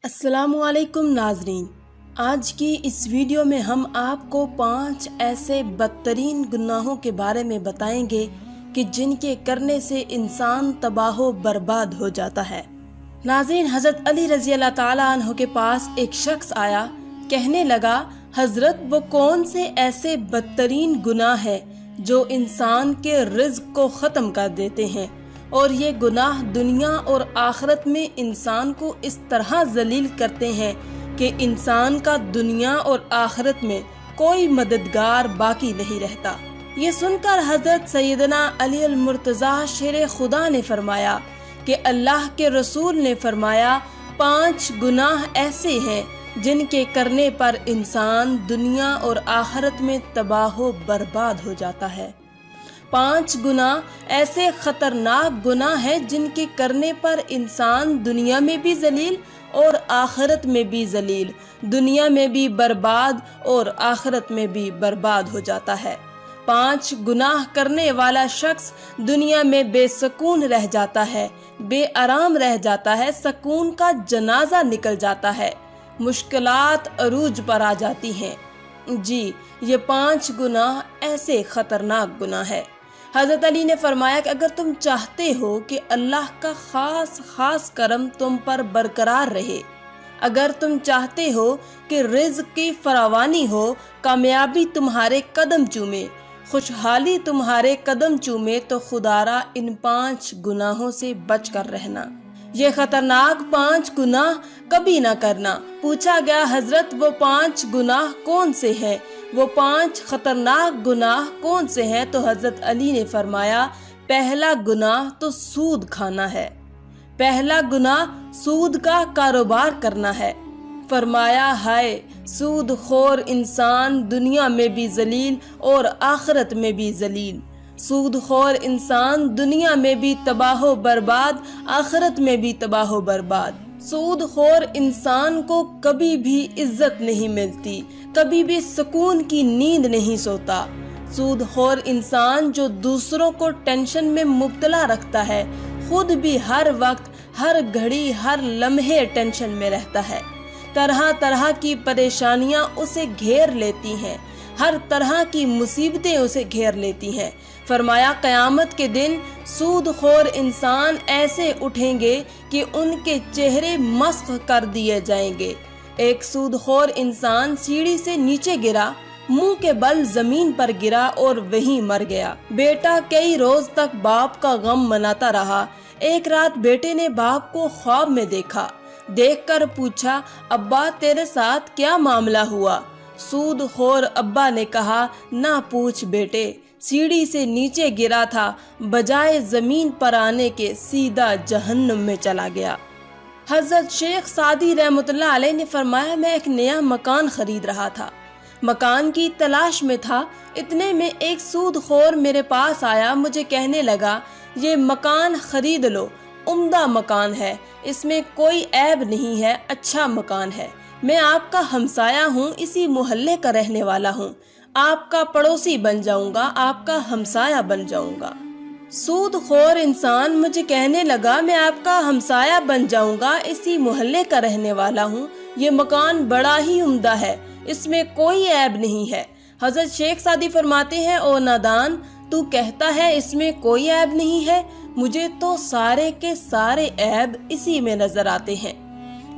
السلام علیکم ناظرین، آج کی اس ویڈیو میں ہم آپ کو 5 ایسے بدترین گناہوں کے بارے میں بتائیں گے کہ جن کے کرنے سے انسان تباہ و برباد ہو جاتا ہے۔ ناظرین، حضرت علی رضی اللہ تعالیٰ عنہ کے پاس ایک شخص آیا، کہنے لگا، حضرت وہ کون سے ایسے بدترین گناہ ہیں جو انسان کے رزق کو ختم کر دیتے ہیں، اور یہ گناہ دنیا اور آخرت میں انسان کو اس طرح ذلیل کرتے ہیں کہ انسان کا دنیا اور آخرت میں کوئی مددگار باقی نہیں رہتا۔ یہ سن کر حضرت سیدنا علی المرتضیٰ شیر خدا نے فرمایا کہ اللہ کے رسول نے فرمایا 5 گناہ ایسے ہیں جن کے کرنے پر انسان دنیا اور آخرت میں تباہ و برباد ہو جاتا ہے۔ 5 گناہ ایسے خطرناک گناہ ہیں جن کے کرنے پر انسان دنیا میں بھی ذلیل اور آخرت میں بھی ذلیل، دنیا میں بھی برباد اور آخرت میں بھی برباد ہو جاتا ہے۔ 5 گناہ کرنے والا شخص دنیا میں بے سکون رہ جاتا ہے، بے آرام رہ جاتا ہے، سکون کا جنازہ نکل جاتا ہے، مشکلات عروج پر آ جاتی ہیں۔ جی، یہ 5 گناہ ایسے خطرناک گناہ ہے۔ حضرت علی نے فرمایا کہ اگر تم چاہتے ہو کہ اللہ کا خاص کرم تم پر برقرار رہے، اگر تم چاہتے ہو کہ رزق کی فراوانی ہو، کامیابی تمہارے قدم چومے، خوشحالی تمہارے قدم چومے، تو خدارا ان 5 گناہوں سے بچ کر رہنا۔ یہ خطرناک 5 گناہ کبھی نہ کرنا۔ پوچھا گیا، حضرت وہ 5 گناہ کون سے ہیں؟ وہ 5 خطرناک گناہ کون سے ہیں؟ تو حضرت علی نے فرمایا، پہلا گناہ تو سود کھانا ہے، پہلا گناہ سود کا کاروبار کرنا ہے۔ فرمایا، ہائے سود خور انسان دنیا میں بھی ذلیل اور آخرت میں بھی ذلیل، سود خور انسان دنیا میں بھی تباہ و برباد، آخرت میں بھی تباہ و برباد۔ سود خور انسان کو کبھی بھی عزت نہیں ملتی، کبھی بھی سکون کی نیند نہیں سوتا۔ سود خور انسان جو دوسروں کو ٹینشن میں مبتلا رکھتا ہے، خود بھی ہر وقت، ہر گھڑی، ہر لمحے ٹینشن میں رہتا ہے۔ طرح طرح کی پریشانیاں اسے گھیر لیتی ہیں، ہر طرح کی مصیبتیں اسے گھیر لیتی ہیں۔ فرمایا، قیامت کے دن سود خور انسان ایسے اٹھیں گے کہ ان کے چہرے مسخ کر دیے جائیں گے۔ ایک سود خور انسان سیڑھی سے نیچے گرا، منہ کے بل زمین پر گرا اور وہیں مر گیا۔ بیٹا کئی روز تک باپ کا غم مناتا رہا۔ ایک رات بیٹے نے باپ کو خواب میں دیکھا، دیکھ کر پوچھا، ابا تیرے ساتھ کیا معاملہ ہوا؟ سود خور ابا نے کہا، نہ پوچھ بیٹے، سیڑھی سے نیچے گرا تھا، بجائے زمین پر آنے کے سیدھا جہنم میں چلا گیا۔ حضرت شیخ سعدی رحمۃ اللہ علیہ نے فرمایا، میں ایک نیا مکان خرید رہا تھا، مکان کی تلاش میں تھا، اتنے میں ایک سود خور میرے پاس آیا، مجھے کہنے لگا، یہ مکان خرید لو، عمدہ مکان ہے، اس میں کوئی عیب نہیں ہے، اچھا مکان ہے، میں آپ کا ہمسایہ ہوں، اسی محلے کا رہنے والا ہوں، آپ کا پڑوسی بن جاؤں گا، آپ کا ہمسایہ بن جاؤں گا۔ سود خور انسان مجھے کہنے لگا، میں آپ کا ہمسایہ بن جاؤں گا، اسی محلے کا رہنے والا ہوں، یہ مکان بڑا ہی عمدہ ہے، اس میں کوئی عیب نہیں ہے۔ حضرت شیخ سعدی فرماتے ہیں، او نادان، تو کہتا ہے اس میں کوئی عیب نہیں ہے، مجھے تو سارے کے سارے عیب اسی میں نظر آتے ہیں۔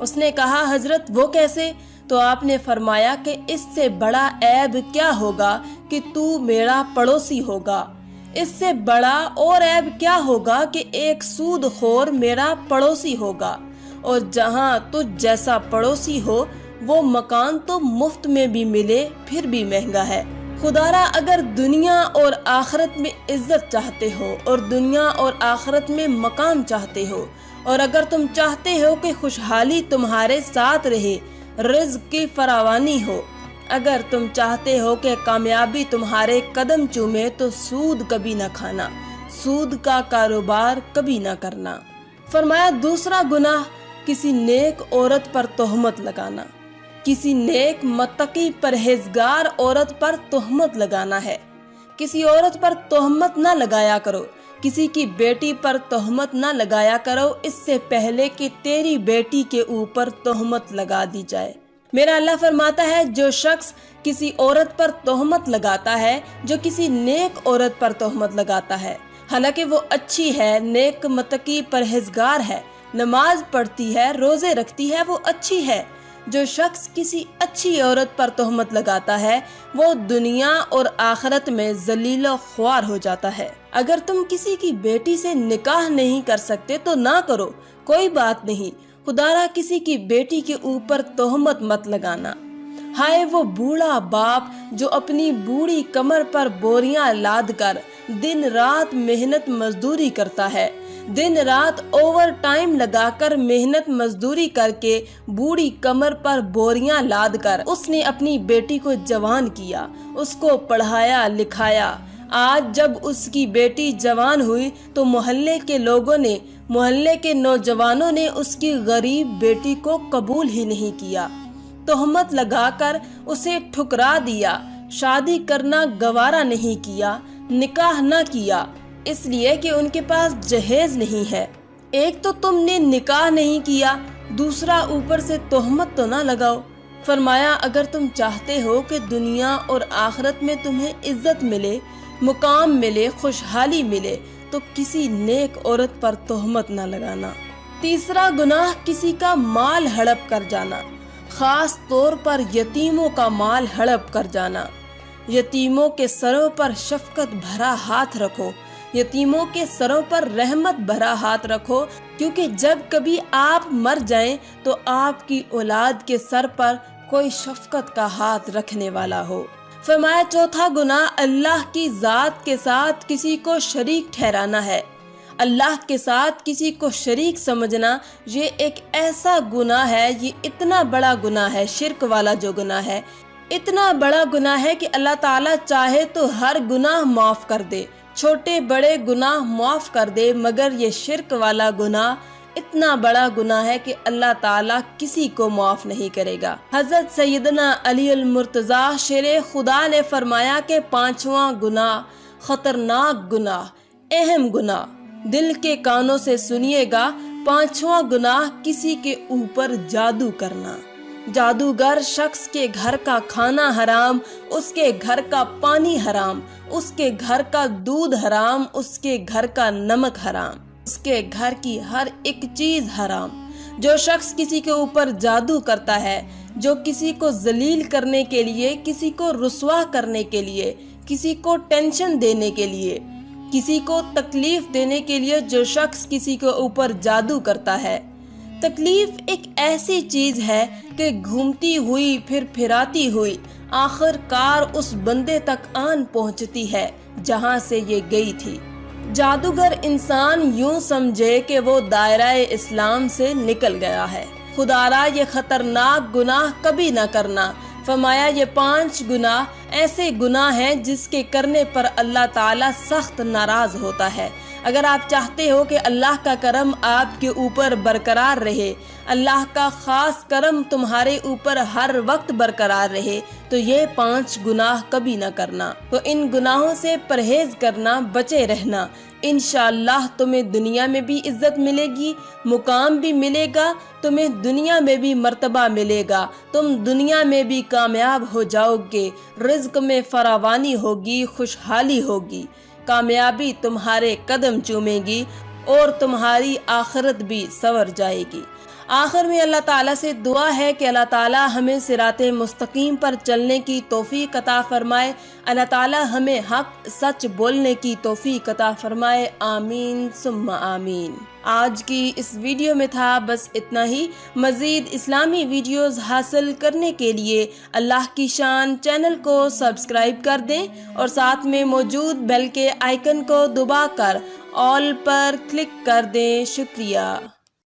اس نے کہا، حضرت وہ کیسے؟ تو آپ نے فرمایا کہ اس سے بڑا عیب کیا ہوگا کہ تو میرا پڑوسی ہوگا، اس سے بڑا اور عیب کیا ہوگا کہ ایک سود خور میرا پڑوسی ہوگا، اور جہاں تجھ جیسا پڑوسی ہو وہ مکان تو مفت میں بھی ملے پھر بھی مہنگا ہے۔ خدارا، اگر دنیا اور آخرت میں عزت چاہتے ہو اور دنیا اور آخرت میں مقام چاہتے ہو، اور اگر تم چاہتے ہو کہ خوشحالی تمہارے ساتھ رہے، رزق کی فراوانی ہو، اگر تم چاہتے ہو کہ کامیابی تمہارے قدم چومے، تو سود کبھی نہ کھانا، سود کا کاروبار کبھی نہ کرنا۔ فرمایا، دوسرا گناہ کسی نیک عورت پر تہمت لگانا، کسی نیک متقی پرہیزگار عورت پر تہمت لگانا ہے۔ کسی عورت پر تہمت نہ لگایا کرو، کسی کی بیٹی پر تہمت نہ لگایا کرو اس سے پہلے کہ تیری بیٹی کے اوپر تہمت لگا دی جائے۔ میرا اللہ فرماتا ہے جو شخص کسی عورت پر تہمت لگاتا ہے، جو کسی نیک عورت پر تہمت لگاتا ہے، حالانکہ وہ اچھی ہے، نیک متقی پرہیزگار ہے، نماز پڑھتی ہے، روزے رکھتی ہے، وہ اچھی ہے، جو شخص کسی اچھی عورت پر تہمت لگاتا ہے وہ دنیا اور آخرت میں ذلیل و خوار ہو جاتا ہے۔ اگر تم کسی کی بیٹی سے نکاح نہیں کر سکتے تو نہ کرو، کوئی بات نہیں، خدا را کسی کی بیٹی کے اوپر تہمت مت لگانا۔ ہائے وہ بوڑھا باپ جو اپنی بوڑھی کمر پر بوریاں لاد کر دن رات محنت مزدوری کرتا ہے، دن رات اوور ٹائم لگا کر محنت مزدوری کر کے بوڑھی کمر پر بوریاں لاد کر اس نے اپنی بیٹی کو جوان کیا، اس کو پڑھایا لکھایا۔ آج جب اس کی بیٹی جوان ہوئی تو محلے کے لوگوں نے، محلے کے نوجوانوں نے اس کی غریب بیٹی کو قبول ہی نہیں کیا، تہمت لگا کر اسے ٹھکرا دیا، شادی کرنا گوارا نہیں کیا، نکاح نہ کیا، اس لیے کہ ان کے پاس جہیز نہیں ہے۔ ایک تو تم نے نکاح نہیں کیا، دوسرا اوپر سے تہمت تو نہ لگاؤ۔ فرمایا اگر تم چاہتے ہو کہ دنیا اور آخرت میں تمہیں عزت ملے، مقام ملے، خوشحالی ملے تو کسی نیک عورت پر تہمت نہ لگانا۔ تیسرا گناہ کسی کا مال ہڑپ کر جانا، خاص طور پر یتیموں کا مال ہڑپ کر جانا۔ یتیموں کے سروں پر شفقت بھرا ہاتھ رکھو، یتیموں کے سروں پر رحمت بھرا ہاتھ رکھو، کیونکہ جب کبھی آپ مر جائیں تو آپ کی اولاد کے سر پر کوئی شفقت کا ہاتھ رکھنے والا ہو۔ فرمایا چوتھا گناہ اللہ کی ذات کے ساتھ کسی کو شریک ٹھہرانا ہے۔ اللہ کے ساتھ کسی کو شریک سمجھنا یہ ایک ایسا گناہ ہے، یہ اتنا بڑا گناہ ہے، شرک والا جو گناہ ہے اتنا بڑا گناہ ہے کہ اللہ تعالیٰ چاہے تو ہر گناہ معاف کر دے، چھوٹے بڑے گناہ معاف کر دے، مگر یہ شرک والا گناہ اتنا بڑا گناہ ہے کہ اللہ تعالیٰ کسی کو معاف نہیں کرے گا۔ حضرت سیدنا علی المرتضیٰ شیر خدا نے فرمایا کہ پانچواں گناہ، خطرناک گناہ، اہم گناہ، دل کے کانوں سے سنیے گا، پانچواں گناہ کسی کے اوپر جادو کرنا۔ جادوگر شخص کے گھر کا کھانا حرام، اس کے گھر کا پانی حرام، اس کے گھر کا دودھ حرام، اس کے گھر کا نمک حرام، اس کے گھر کی ہر ایک چیز حرام۔ جو شخص کسی کے اوپر جادو کرتا ہے، جو کسی کو ذلیل کرنے کے لیے، کسی کو رسوا کرنے کے لیے، کسی کو ٹینشن دینے کے لیے، کسی کو تکلیف دینے کے لیے جو شخص کسی کے اوپر جادو کرتا ہے، تکلیف ایک ایسی چیز ہے کہ گھومتی ہوئی پھر پھراتی ہوئی آخر کار اس بندے تک آن پہنچتی ہے جہاں سے یہ گئی تھی۔ جادوگر انسان یوں سمجھے کہ وہ دائرہ اسلام سے نکل گیا ہے۔ خدا را یہ خطرناک گناہ کبھی نہ کرنا۔ فرمایا یہ 5 گناہ ایسے گناہ ہیں جس کے کرنے پر اللہ تعالیٰ سخت ناراض ہوتا ہے۔ اگر آپ چاہتے ہو کہ اللہ کا کرم آپ کے اوپر برقرار رہے، اللہ کا خاص کرم تمہارے اوپر ہر وقت برقرار رہے، تو یہ 5 گناہ کبھی نہ کرنا۔ تو ان گناہوں سے پرہیز کرنا، بچے رہنا، انشاءاللہ تمہیں دنیا میں بھی عزت ملے گی، مقام بھی ملے گا، تمہیں دنیا میں بھی مرتبہ ملے گا، تم دنیا میں بھی کامیاب ہو جاؤ گے، رزق میں فراوانی ہوگی، خوشحالی ہوگی، کامیابی تمہارے قدم چومے گی اور تمہاری آخرت بھی سنور جائے گی۔ آخر میں اللہ تعالیٰ سے دعا ہے کہ اللہ تعالیٰ ہمیں صراط مستقیم پر چلنے کی توفیق عطا فرمائے، اللہ تعالیٰ ہمیں حق سچ بولنے کی توفیق عطا فرمائے، آمین ثم آمین۔ آج کی اس ویڈیو میں تھا بس اتنا ہی۔ مزید اسلامی ویڈیوز حاصل کرنے کے لیے اللہ کی شان چینل کو سبسکرائب کر دیں اور ساتھ میں موجود بیل کے آئیکن کو دبا کر آل پر کلک کر دیں۔ شکریہ۔